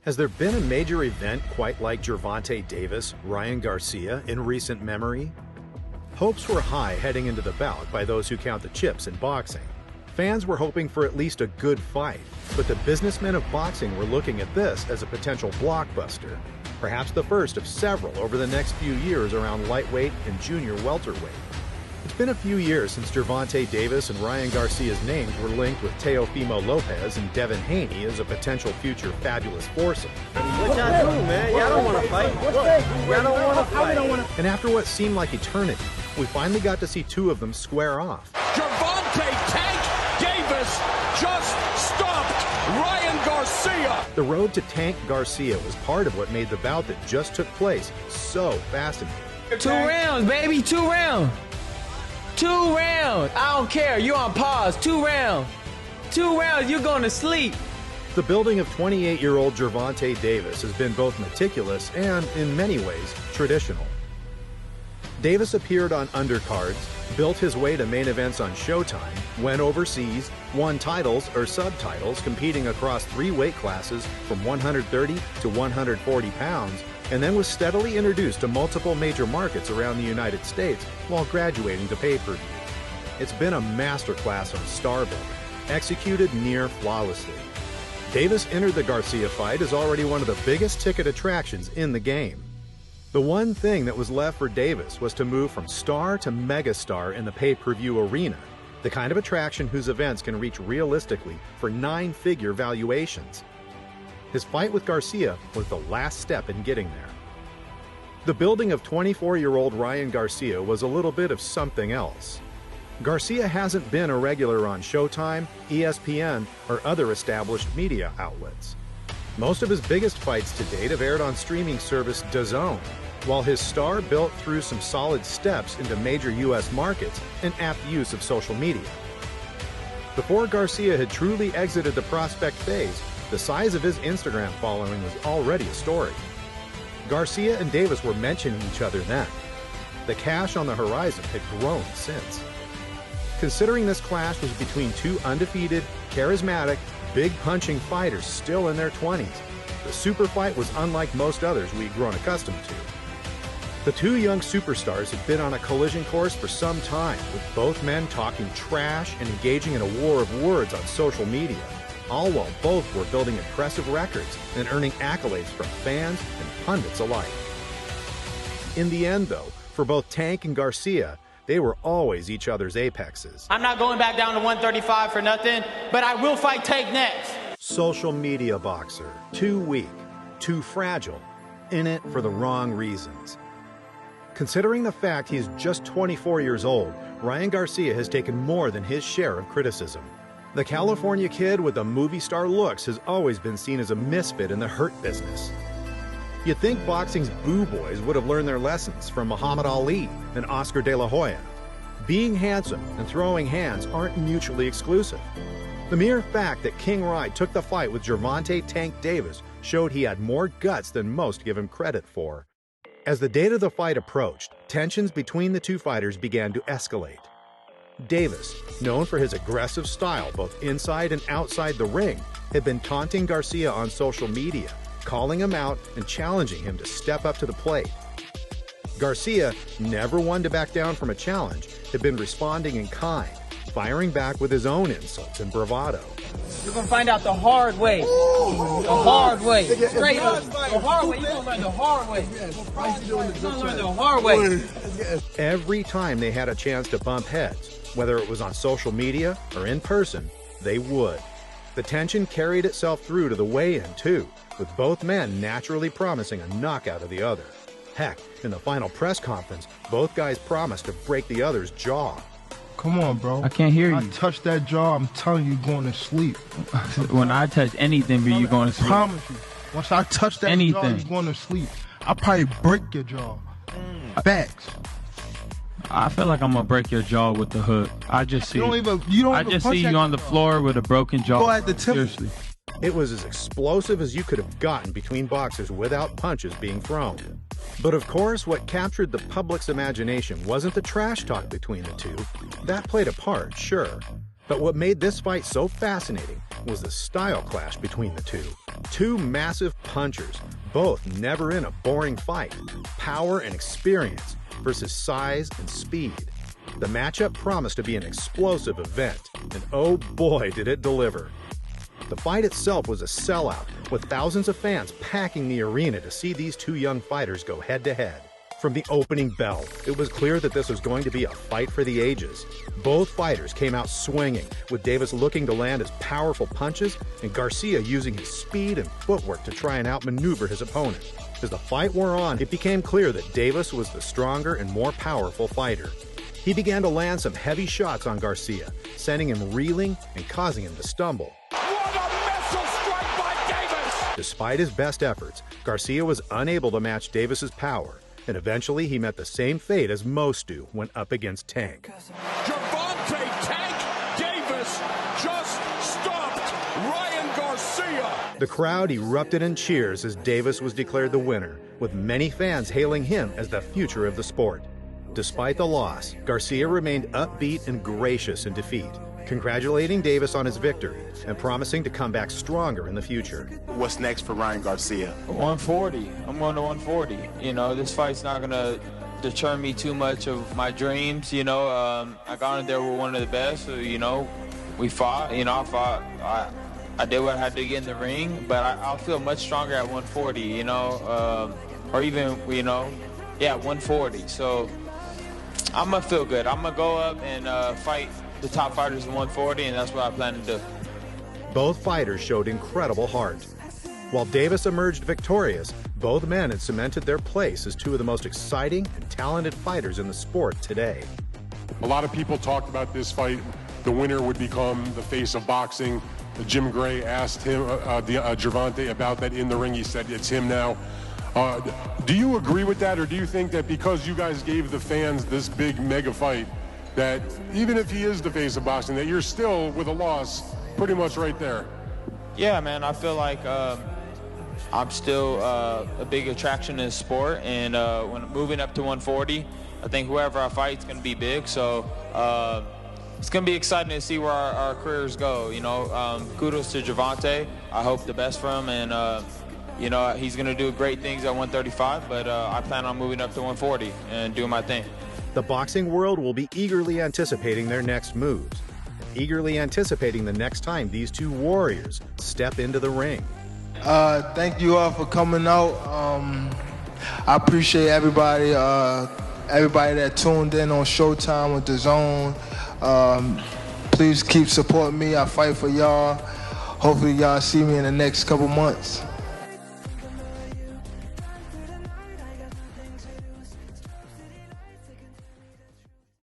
Has there been a major event quite like Gervonta Davis, Ryan Garcia in recent memory? Hopes were high heading into the bout by those who count the chips in boxing. Fans were hoping for at least a good fight, but the businessmen of boxing were looking at this as a potential blockbuster, perhaps the first of several over the next few years around lightweight and junior welterweight. It's been a few years since Gervonta Davis and Ryan Garcia's names were linked with Teofimo Lopez and Devin Haney as a potential future fabulous foursome. What y'all do, man? Y'all don't want to fight. Y'all don't want to fight. And after what seemed like eternity, we finally got to see two of them square off. Gervonta Tank Davis just stopped Ryan Garcia. The road to Tank Garcia was part of what made the bout that just took place so fascinating. 2 rounds, baby, 2 rounds. 2 rounds. I don't care. You're on pause. 2 rounds. 2 rounds. You're going to sleep. The building of 28-year-old Gervonta Davis has been both meticulous and, in many ways, traditional. Davis appeared on undercards, built his way to main events on Showtime, went overseas, won titles or subtitles, competing across 3 weight classes from 130 to 140 pounds, and then was steadily introduced to multiple major markets around the United States while graduating to pay-per-view. It's been a masterclass on star building, executed near flawlessly. Davis entered the Garcia fight as already one of the biggest ticket attractions in the game. The one thing that was left for Davis was to move from star to megastar in the pay-per-view arena, the kind of attraction whose events can reach realistically for 9-figure valuations. His fight with Garcia was the last step in getting there. The building of 24-year-old Ryan Garcia was a little bit of something else. Garcia hasn't been a regular on Showtime, ESPN, or other established media outlets. Most of his biggest fights to date have aired on streaming service DAZN, while his star built through some solid steps into major U.S. markets and apt use of social media. Before Garcia had truly exited the prospect phase, the size of his Instagram following was already a story. Garcia and Davis were mentioning each other then. The cash on the horizon had grown since. Considering this clash was between two undefeated, charismatic, big punching fighters still in their 20s, the super fight was unlike most others we'd grown accustomed to. The two young superstars had been on a collision course for some time, with both men talking trash and engaging in a war of words on social media, all while both were building impressive records and earning accolades from fans and pundits alike. In the end, though, for both Tank and Garcia, they were always each other's apexes. I'm not going back down to 135 for nothing, but I will fight Tank next. Social media boxer, too weak, too fragile, in it for the wrong reasons. Considering the fact he's just 24 years old, Ryan Garcia has taken more than his share of criticism. The California kid with the movie star looks has always been seen as a misfit in the hurt business. You'd think boxing's boo boys would have learned their lessons from Muhammad Ali and Oscar de la Hoya. Being handsome and throwing hands aren't mutually exclusive. The mere fact that King Rai took the fight with Gervonta Tank Davis showed he had more guts than most give him credit for. As the date of the fight approached, tensions between the two fighters began to escalate. Davis, known for his aggressive style both inside and outside the ring, had been taunting Garcia on social media, calling him out and challenging him to step up to the plate. Garcia, never one to back down from a challenge, had been responding in kind, firing back with his own insults and bravado. You're going to find out the hard way. The hard way. Straight up. The hard way. You're going to learn the hard way. You're going to learn the hard way. Every time they had a chance to bump heads, whether it was on social media or in person, they would. The tension carried itself through to the weigh-in, too, with both men naturally promising a knockout of the other. Heck, in the final press conference, both guys promised to break the other's jaw. Come on, bro. I can't hear you. I touch that jaw, I'm telling you, you're going to sleep. When I touch anything, you're going to sleep. I promise you. Once I touch that jaw, you're going to sleep. I'll probably break your jaw. Facts. I feel like I'm gonna break your jaw with the hook. I just see you on the floor with a broken jaw. Go at the tip. Seriously. It was as explosive as you could have gotten between boxers without punches being thrown. But of course, what captured the public's imagination wasn't the trash talk between the two. That played a part, sure. But what made this fight so fascinating was the style clash between the two. Two massive punchers, both never in a boring fight. Power and experience versus size and speed. The matchup promised to be an explosive event, and oh boy did it deliver. The fight itself was a sellout, with thousands of fans packing the arena to see these two young fighters go head-to-head. From the opening bell, it was clear that this was going to be a fight for the ages. Both fighters came out swinging, with Davis looking to land his powerful punches and Garcia using his speed and footwork to try and outmaneuver his opponent. As the fight wore on, it became clear that Davis was the stronger and more powerful fighter. He began to land some heavy shots on Garcia, sending him reeling and causing him to stumble. What a missile strike by Davis! Despite his best efforts, Garcia was unable to match Davis's power, and eventually he met the same fate as most do when up against Tank. Gervonta Tank Davis just stopped Ryan Garcia. The crowd erupted in cheers as Davis was declared the winner, with many fans hailing him as the future of the sport. Despite the loss, Garcia remained upbeat and gracious in defeat, congratulating Davis on his victory and promising to come back stronger in the future. What's next for Ryan Garcia? 140. I'm going to 140. You know, this fight's not going to deter me too much of my dreams. You know, I got in there with one of the best. So, you know, we fought. You know, I did what I had to get in the ring, but I'll feel much stronger at 140, you know, or even, you know, yeah, 140. So I'm going to feel good. I'm going to go up and fight the top fighters in 140, and that's what I plan to do. Both fighters showed incredible heart. While Davis emerged victorious, both men had cemented their place as two of the most exciting and talented fighters in the sport today. A lot of people talked about this fight. The winner would become the face of boxing. Jim Gray asked him, Gervonta, about that in the ring. He said, it's him now. Do you agree with that, or do you think that because you guys gave the fans this big mega fight, that even if he is the face of boxing, that you're still, with a loss, pretty much right there? Yeah, man, I feel like I'm still a big attraction in the sport, and when moving up to 140, I think whoever I fight is going to be big, so it's going to be exciting to see where our careers go. You know, kudos to Gervonta. I hope the best for him, and you know, he's going to do great things at 135, but I plan on moving up to 140 and doing my thing. The boxing world will be eagerly anticipating their next moves, and eagerly anticipating the next time these two warriors step into the ring. Thank you all for coming out. I appreciate everybody that tuned in on Showtime with The Zone. Please keep supporting me. I fight for y'all. Hopefully y'all see me in the next couple months.